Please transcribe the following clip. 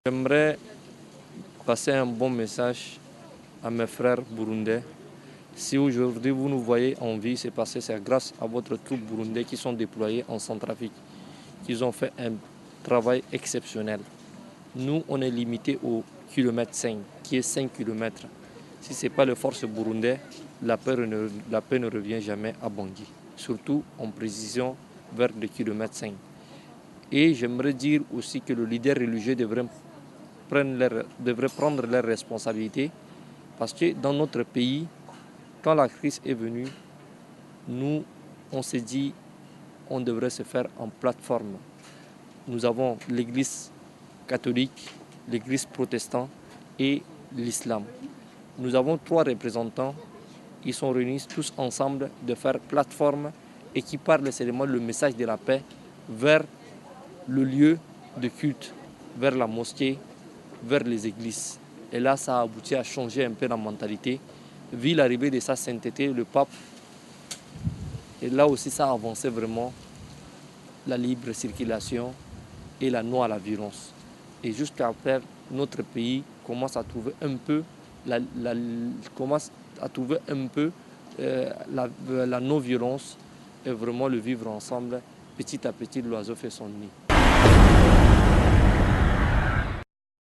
J'aimerais passer un bon message à mes frères burundais. Si aujourd'hui vous nous voyez en vie, c'est parce que c'est grâce à votre troupe burundais qui sont déployés en Centrafrique, qu'ils ont fait un travail exceptionnel. Nous, on est limité au kilomètre 5, qui est 5 kilomètres. Si ce n'est pas les forces burundais, la paix ne revient jamais à Bangui, surtout en précision vers le kilomètre 5. Et j'aimerais dire aussi que le leader religieux devrait prendre leurs responsabilités, parce que dans notre pays, quand la crise est venue, nous, on s'est dit on devrait se faire en plateforme. Nous avons l'église catholique, l'église protestante et l'islam. Nous avons 3 représentants, ils sont réunis tous ensemble de faire plateforme et qui parlent seulement le message de la paix vers le lieu de culte, vers la mosquée, vers les églises. Et là, ça a abouti à changer un peu la mentalité. Vu l'arrivée de sa sainteté, le pape, et là aussi, ça a avancé vraiment la libre circulation et la non à la violence. Et jusqu'après, notre pays commence à trouver un peu la non-violence et vraiment le vivre ensemble. Petit à petit, l'oiseau fait son nid.